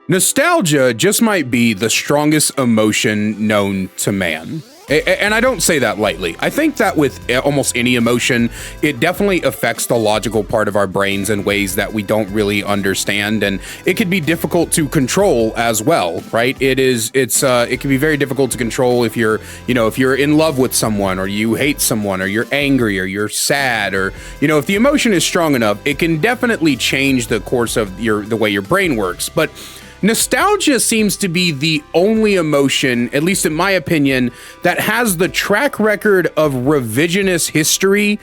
Nostalgia just might be the strongest emotion known to man. And I don't say that lightly. I think that with almost any emotion, it definitely affects the logical part of our brains in ways that we don't really understand, and it can be difficult to control as well, right? It can be very difficult to control if you're in love with someone, or you hate someone, or you're angry, or you're sad, or if the emotion is strong enough, it can definitely change the course of the way your brain works. But nostalgia seems to be the only emotion, at least in my opinion, that has the track record of revisionist history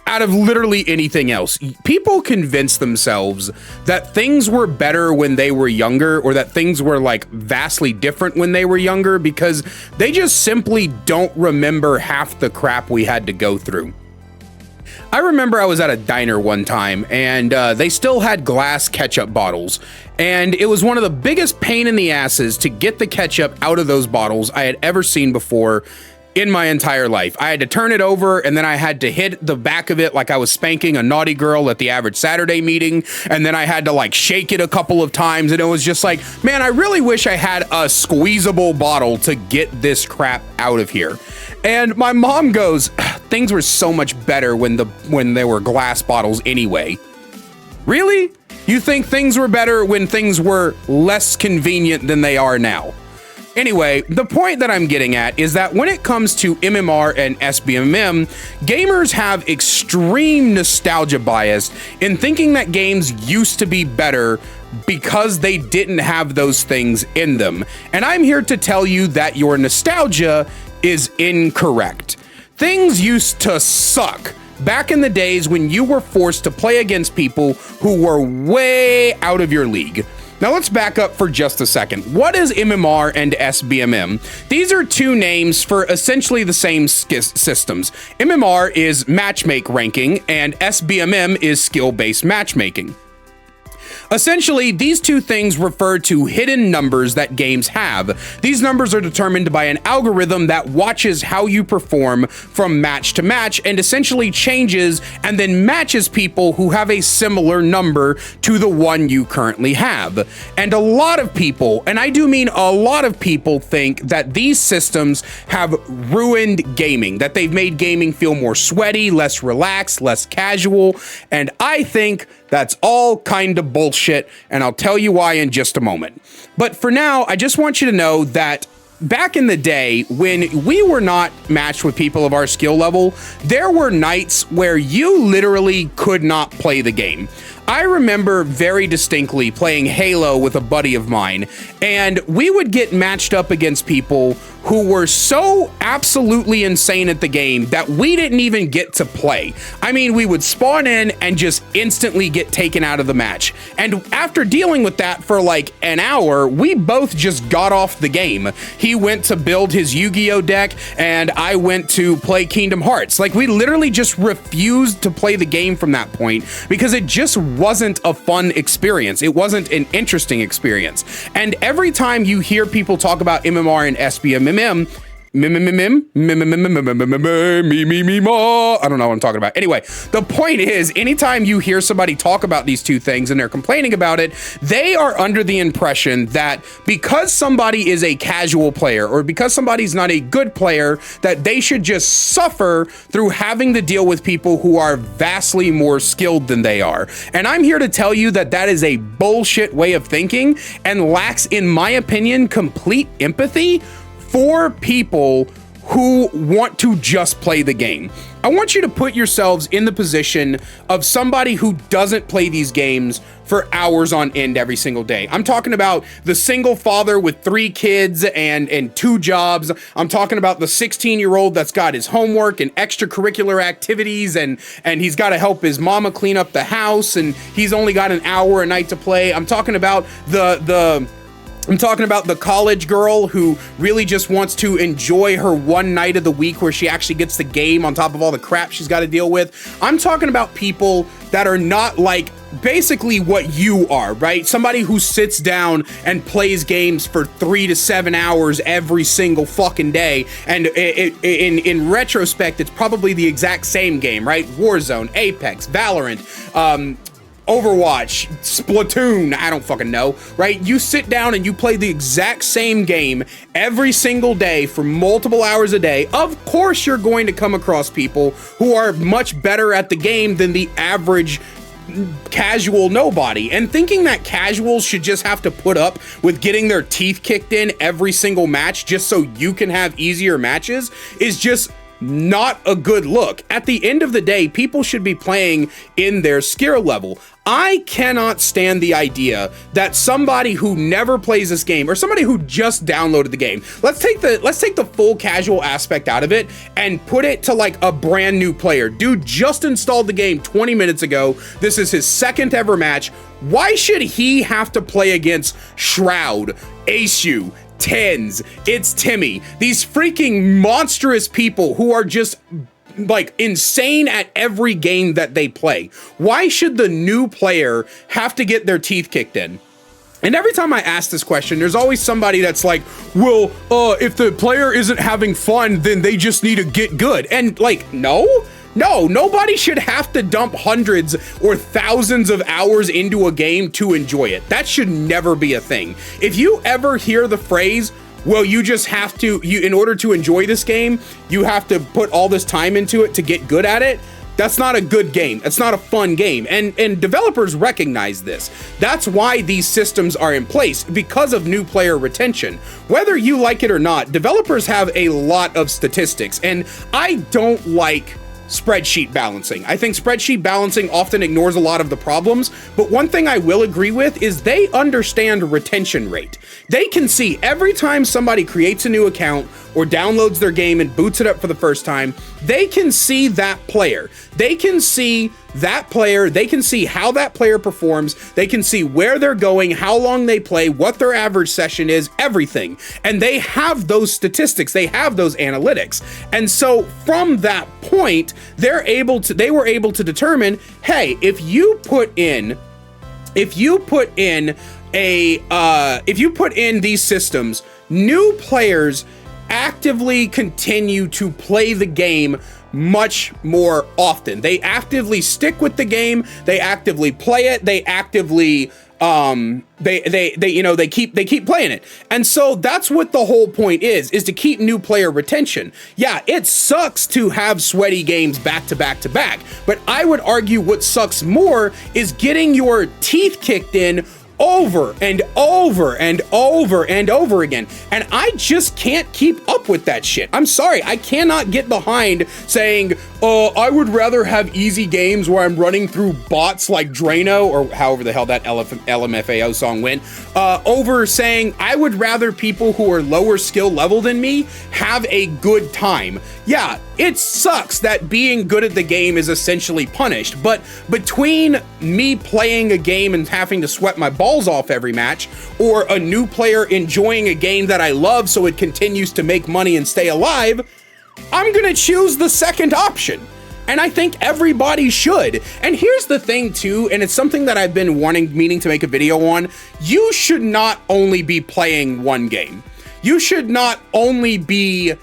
out of literally anything else. People convince themselves that things were better when they were younger, or that things were like vastly different when they were younger, because they just simply don't remember half the crap we had to go through. I remember I was at a diner one time, and they still had glass ketchup bottles, and it was one of the biggest pain in the asses to get the ketchup out of those bottles I had ever seen before in my entire life. I had to turn it over, and then I had to hit the back of it like I was spanking a naughty girl at the Average Saturday meeting, and then I had to like shake it a couple of times, and it was just like, man, I really wish I had a squeezable bottle to get this crap out of here. And my mom goes, things were so much better when they were glass bottles anyway. Really? You think things were better when things were less convenient than they are now? Anyway, the point that I'm getting at is that when it comes to MMR and SBMM, gamers have extreme nostalgia bias in thinking that games used to be better because they didn't have those things in them. And I'm here to tell you that your nostalgia is incorrect. Things used to suck back in the days when you were forced to play against people who were way out of your league. Now let's back up for just a second. What is MMR and SBMM? These are two names for essentially the same systems. MMR is matchmake ranking, and SBMM is skill-based matchmaking. Essentially, these two things refer to hidden numbers that games have. These numbers are determined by an algorithm that watches how you perform from match to match and essentially changes and then matches people who have a similar number to the one you currently have. And a lot of people, and I do mean a lot of people, think that these systems have ruined gaming, that they've made gaming feel more sweaty, less relaxed, less casual, and I think that's all kind of bullshit, and I'll tell you why in just a moment. But for now, I just want you to know that back in the day, when we were not matched with people of our skill level, there were nights where you literally could not play the game. I remember very distinctly playing Halo with a buddy of mine, and we would get matched up against people who were so absolutely insane at the game that we didn't even get to play. I mean, we would spawn in and just instantly get taken out of the match. And after dealing with that for like an hour, we both just got off the game. He went to build his Yu-Gi-Oh deck, and I went to play Kingdom Hearts. Like, we literally just refused to play the game from that point because it just wasn't a fun experience. It wasn't an interesting experience. And every time you hear people talk about MMR and SBMM, I don't know what I'm talking about. Anyway, the point is, anytime you hear somebody talk about these two things and they're complaining about it, they are under the impression that because somebody is a casual player or because somebody's not a good player, that they should just suffer through having to deal with people who are vastly more skilled than they are. And I'm here to tell you that that is a bullshit way of thinking and lacks, in my opinion, complete empathy for people who want to just play the game. I want you to put yourselves in the position of somebody who doesn't play these games for hours on end every single day. I'm talking about the single father with 3 kids and 2 jobs. I'm talking about the 16-year-old that's got his homework and extracurricular activities, and he's got to help his mama clean up the house, and he's only got an hour a night to play. I'm talking about the I'm talking about the college girl who really just wants to enjoy her one night of the week where she actually gets the game on top of all the crap she's got to deal with. I'm talking about people that are not like basically what you are, right? Somebody who sits down and plays games for 3 to 7 hours every single fucking day. And in retrospect, it's probably the exact same game, right? Warzone, Apex, Valorant, Overwatch, Splatoon, I don't fucking know, right? You sit down and you play the exact same game every single day for multiple hours a day. Of course, you're going to come across people who are much better at the game than the average casual nobody, and thinking that casuals should just have to put up with getting their teeth kicked in every single match just so you can have easier matches is just not a good look. At the end of the day, people should be playing in their skill level. I cannot stand the idea that somebody who never plays this game or somebody who just downloaded the game, let's take the full casual aspect out of it and put it to like a brand new player. Dude just installed the game 20 minutes ago. This is his second ever match. Why should he have to play against Shroud, Aceu, Tens, It's Timmy, these freaking monstrous people who are just like insane at every game that they play? Why should the new player have to get their teeth kicked in? And every time I ask this question, there's always somebody that's like, well, if the player isn't having fun, then they just need to get good. And like, no, nobody should have to dump hundreds or thousands of hours into a game to enjoy it. That should never be a thing. If you ever hear the phrase, well, you just have to, in order to enjoy this game, you have to put all this time into it to get good at it, that's not a good game. That's not a fun game. And developers recognize this. That's why these systems are in place, because of new player retention. Whether you like it or not, developers have a lot of statistics, and I don't like spreadsheet balancing. I think spreadsheet balancing often ignores a lot of the problems, but one thing I will agree with is they understand retention rate. They can see every time somebody creates a new account or downloads their game and boots it up for the first time, they can see that player. They can see that player, they can see how that player performs, they can see where they're going, how long they play, what their average session is, everything. And they have those statistics, they have those analytics. And so from that point, they were able to determine, hey, if you put in these systems, new players actively continue to play the game much more often. They actively stick with the game, they actively play it, they actively they keep playing it. And so that's what the whole point is to keep new player retention. Yeah, it sucks to have sweaty games back to back to back, but I would argue what sucks more is getting your teeth kicked in over and over and over and over again. And I just can't keep up with that shit. I'm sorry, I cannot get behind saying, I would rather have easy games where I'm running through bots like Drano, or however the hell that LMFAO song went, over saying I would rather people who are lower skill level than me have a good time. Yeah, it sucks that being good at the game is essentially punished, but between me playing a game and having to sweat my balls off every match, or a new player enjoying a game that I love so it continues to make money and stay alive, I'm gonna choose the second option. And I think everybody should. And here's the thing too, and it's something that I've been meaning to make a video on. You should not only be playing one game. You should not only be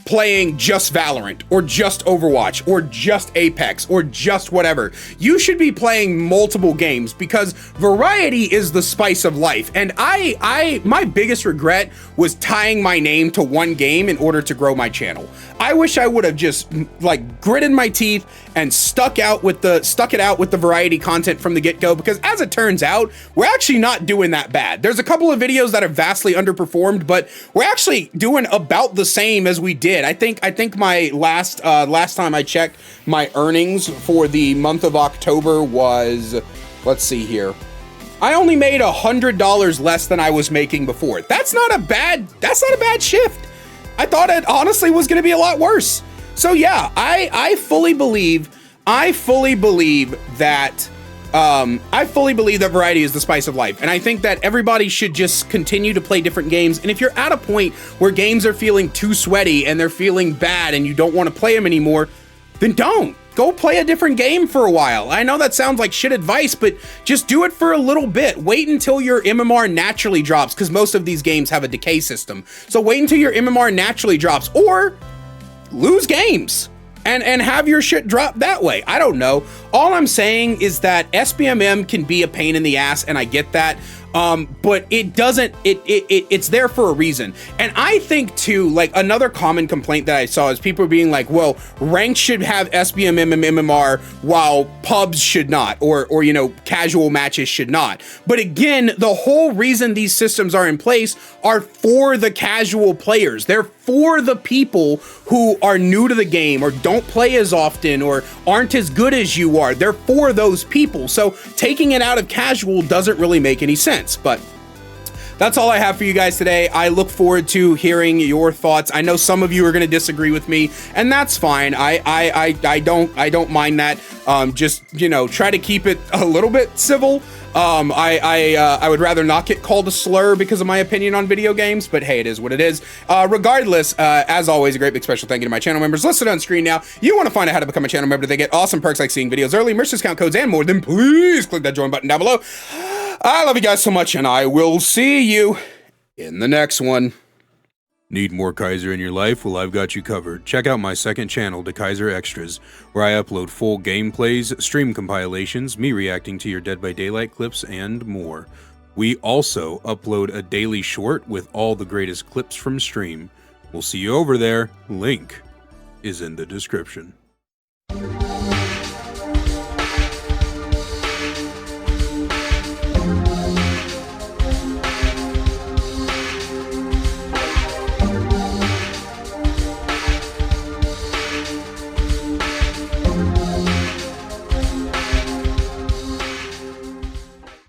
playing just Valorant or just Overwatch or just Apex or just whatever. You should be playing multiple games, because variety is the spice of life. And my biggest regret was tying my name to one game in order to grow my channel. I wish I would have just like gritted my teeth and stuck it out with the variety content from the get-go, because as it turns out, we're actually not doing that bad. There's a couple of videos that are vastly underperformed, but we're actually doing about the same as we did. I think my last time I checked, my earnings for the month of October was, let's see here, I only made $100 less than I was making before. That's not a bad shift. I thought it honestly was going to be a lot worse. So yeah, I fully believe that I fully believe that variety is the spice of life, and I think that everybody should just continue to play different games. And if you're at a point where games are feeling too sweaty and they're feeling bad and you don't want to play them anymore, then don't. Go play a different game for a while. I know that sounds like shit advice, but just do it for a little bit. Wait until your MMR naturally drops, because most of these games have a decay system. So wait until your MMR naturally drops, or lose games and have your shit drop that way. I don't know. All I'm saying is that SBMM can be a pain in the ass, and I get that. But it doesn't, it's there for a reason. And I think too, like, another common complaint that I saw is people being like, well, ranked should have SBMM and MMR while pubs should not, or, you know, casual matches should not. But again, the whole reason these systems are in place are for the casual players. They're for the people who are new to the game or don't play as often or aren't as good as you are. They're for those people. So taking it out of casual doesn't really make any sense. But that's all I have for you guys today. I look forward to hearing your thoughts. I know some of you are going to disagree with me, and that's fine. I don't mind that. Just, you know, try to keep it a little bit civil. I would rather not get called a slur because of my opinion on video games, but hey, it is what it is. Regardless, as always, a great big special thank you to my channel members listed on screen now. You want to find out how to become a channel member? They get awesome perks like seeing videos early, merch discount codes, and more. Then please click that join button down below. I love you guys so much, and I will see you in the next one. Need more Kaiser in your life? Well, I've got you covered. Check out my second channel, The Kaiser Extras, where I upload full gameplays, stream compilations, me reacting to your Dead by Daylight clips, and more. We also upload a daily short with all the greatest clips from stream. We'll see you over there. Link is in the description.